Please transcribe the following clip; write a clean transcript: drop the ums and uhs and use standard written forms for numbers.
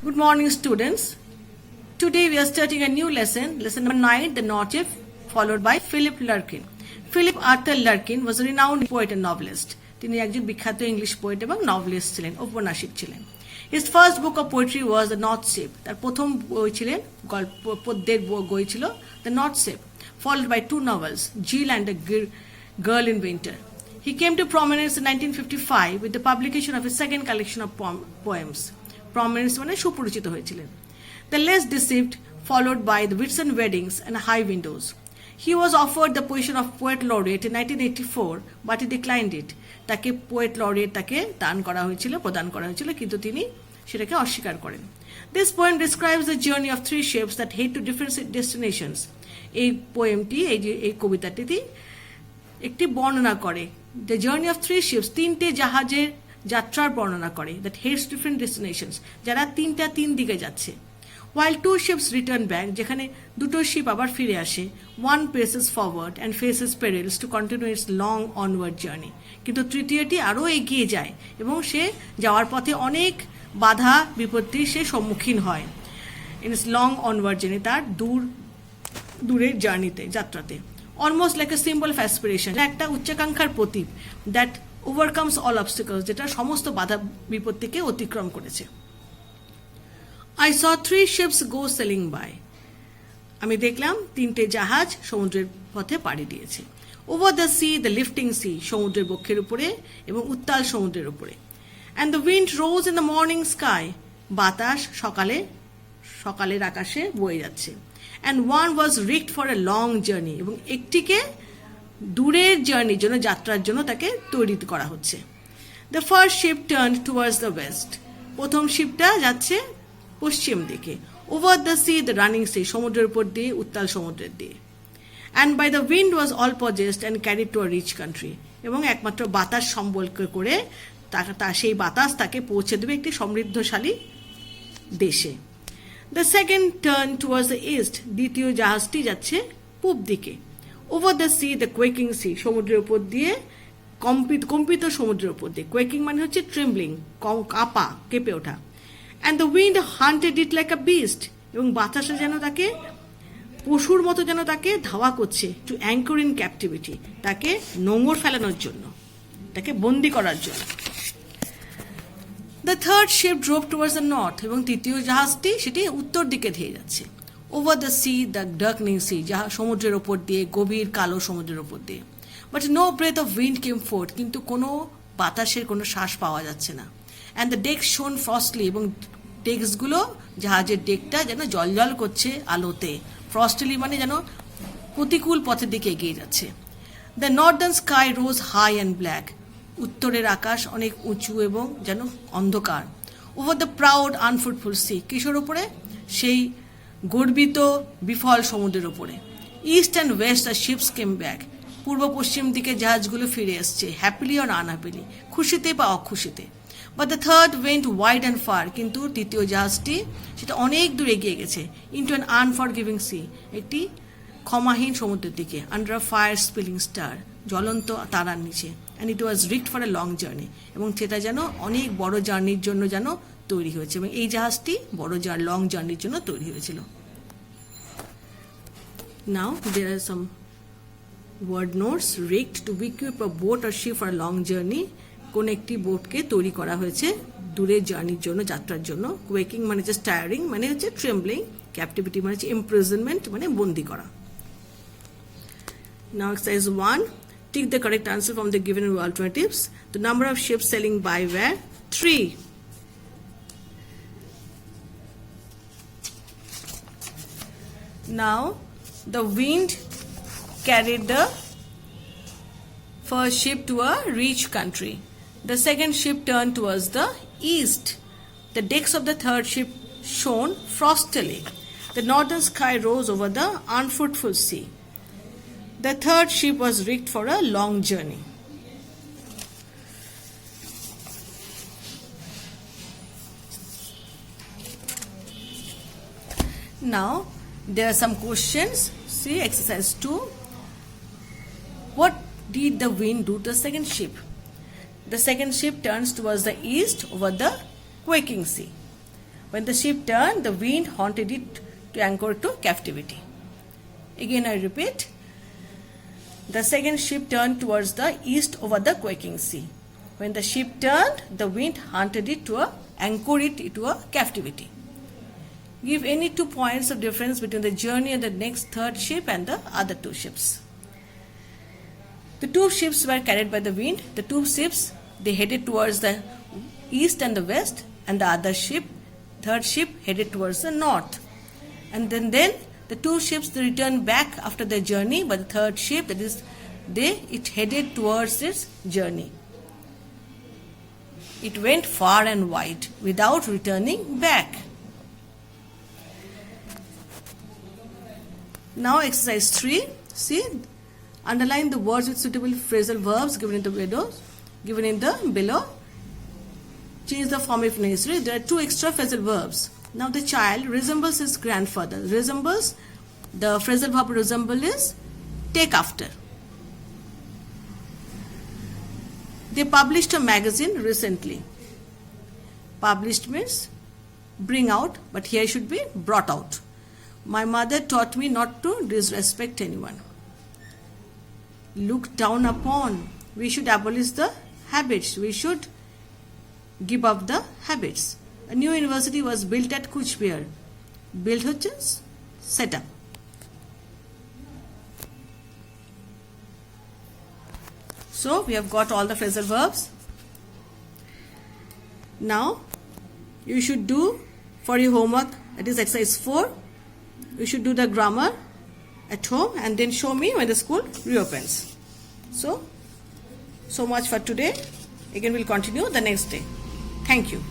Good morning, students. Today we are starting a new lesson, lesson number 9, The Naughty, followed by Philip Larkin. Philip Arthur Larkin was a renowned poet and novelist. তিনি একজন বিখ্যাত English poet এবং novelist ছিলেন, ঔপন্যাসিক ছিলেন। His first book of poetry was The North Ship. তার প্রথম বই ছিলেন পদ্যের বই ছিল The North Ship, followed by two novels, Jill and the Girl in Winter. He came to prominence in 1955 with the publication of his second collection of poems. Prominence মানে সুপরিচিত হয়েছিলেন। The Less Deceived, followed by The Whitsun Weddings and High Windows. He was offered the position of poet laureate in 1984, but he declined it. তাকে poet laureate তাকে প্রদান করা হয়েছিল কিন্তু তিনি সেটাকে অস্বীকার করেন। This poem describes the journey of three ships that head to different destinations. এই পোয়েমটি এই কবিতাটি একটি বর্ণনা করে the journey of three ships, তিনটে জাহাজের যাত্রার বর্ণনা করে that heads to different destinations, যারা তিন দিকে যাচ্ছে। While two ships return back, যেখানে দুটো শিপ আবার ফিরে আসে, one paces forward and faces perils to continue its long onward journey. কিন্তু তৃতীয়টি আরও এগিয়ে যায় এবং সে যাওয়ার পথে অনেক বাধা বিপত্তির সে সম্মুখীন হয় in its long onward journey, তার দূরের জার্নিতে যাত্রাতে। Almost like a symbol of aspiration, একটা উচ্চাকাঙ্ক্ষার প্রতীক that overcomes all obstacles, যেটা সমস্ত বাধা বিপত্তিকে অতিক্রম করেছে। I saw three ships go sailing by. আমি দেখলাম তিনটে জাহাজ সমুদ্রের পথে পাড়ি দিয়েছে। Over the sea, the lifting sea, সমুদ্রের বক্ষের উপরে এবং উত্তাল সমুদ্রের উপরে। And the wind rose in the morning sky, বাতাস সকালের আকাশে বয়ে যাচ্ছে। And one was rigged for a long journey, এবং একটিকে দূরের জার্নির জন্য যাত্রার জন্য তাকে তৈরি করা হচ্ছে। The first ship turned towards the west. প্রথম শিপটা যাচ্ছে পশ্চিম দিকে। Over the sea, the running sea, সমুদ্রের উপর দিয়ে উত্তাল সমুদ্রের দিয়ে। And by the wind was all possessed and carried to a rich country, এবং একমাত্র বাতাস সম্বল করে সেই বাতাস তাকে পৌঁছে দেবে একটি সমৃদ্ধশালী দেশে। The second turned towards the east, দ্বিতীয় জাহাজটি যাচ্ছে পূব দিকে। Over the sea, the quaking sea, সমুদ্রের উপর দিয়ে কম্পিত সমুদ্রের উপর দিয়ে। quaking মানে হচ্ছে ট্রেম্বলিং, কেঁপে ওঠা। And the wind hunted it like a beast, এবং বাতাসে যেন তাকে পশুর মতো যেন তাকে ধাওয়া করছে, to anchor in captivity, তাকে নোঙর ফেলানোর জন্য, তাকে বন্দি করার জন্য। The third ship drove towards the north, এবং তৃতীয় জাহাজটি সেটি উত্তর দিকে ধেয়ে যাচ্ছে। Over the sea, the darkening sea, যাহা সমুদ্রের ওপর দিয়ে, গভীর কালো সমুদ্রের ওপর দিয়ে। But no breath of wind came forth, কিন্তু কোনো বাতাসের কোনো শ্বাস পাওয়া যাচ্ছে না। And the decks shone frostily, এবং ডেকসগুলো জাহাজের ডেকটা যেন জল করছে আলোতে। frostily মানে যেন প্রতিকূল পথের দিকে এগিয়ে যাচ্ছে। The northern sky rose high and black, উত্তরের আকাশ অনেক উঁচু এবং যেন অন্ধকার। Over the proud unfruitful sea, কিসের উপরে? সেই গর্বিত বিফল সমুদ্রের উপরে। East and west the ships came back, পূর্ব পশ্চিম দিকে জাহাজগুলো ফিরে এসছে, হ্যাপিলি অর আনহ্যাপিলি, খুশিতে বা অখুশিতে। But the third went wide and far, কিন্তু তৃতীয় জাহাজটি সেটা অনেক দূর এগিয়ে গেছে, into an unforgiving sea, একটি ক্ষমাহীন সমুদ্রের দিকে, under a fire spilling star, জ্বলন্ত তারার নিচে। And it was rigged for a long journey, এবং সেটা যেন অনেক বড় জার্নির জন্য যেন তৈরি হয়েছে, এবং এই জাহাজটি লং জার্নির জন্য তৈরি হয়েছিল। Now there are some word notes. Rigged, to equip a boat or ship for a long journey, কোন একটি বোটকে তৈরি করা হয়েছে দূরের জার্নির জন্য, যাত্রার জন্য। কোয়েকিং মানে হচ্ছে স্টায়ারিং, মানে হচ্ছে ট্রেম্বলিং। ক্যাপটিভিটি মানে হচ্ছে ইমপ্রিজনমেন্ট, মানে বন্দি করা। Now exercise 1. Tick the correct answer from the given alternatives. The number of ships sailing by were 3. Now the wind carried the first ship to a rich country. The second ship turned towards the east. The decks of the third ship shone frostily. The northern sky rose over the unfruitful sea. The third ship was rigged for a long journey. Now there are some questions. See exercise 2. What did the wind do to the second ship? The second ship turns towards the east over the quaking sea. When the ship turned, the wind haunted it to anchor to captivity. Again I repeat. The second ship turned towards the east over the quaking sea. When the ship turned, the wind haunted it to anchor it to a captivity. Give any 2 points of difference between the journey and the next third ship and the other 2 ships. The 2 ships were carried by the wind. The 2 ships, they headed towards the east and the west, and the other ship, third ship, headed towards the north. And then the 2 ships, they returned back after their journey, but the third ship, that is, it headed towards its journey. It went far and wide without returning back. Now exercise 3. See, underline the words with suitable phrasal verbs given in the below. Change the form if necessary. There are 2 extra phrasal verbs. Now the child resembles his grandfather. Resembles, the phrasal verb resemble is take after. They published a magazine recently. Published means bring out, but here should be brought out. My mother taught me not to disrespect anyone. Look down upon. We should abolish the habits. We should give up the habits. A new university was built at Kuch Behar. Built hocche set up. So we have got all the phrasal verbs. Now you should do for your homework, that is exercise 4. You should do the grammar at home and then show me when the school reopens. So much for today. Again we'll continue the next day. Thank you.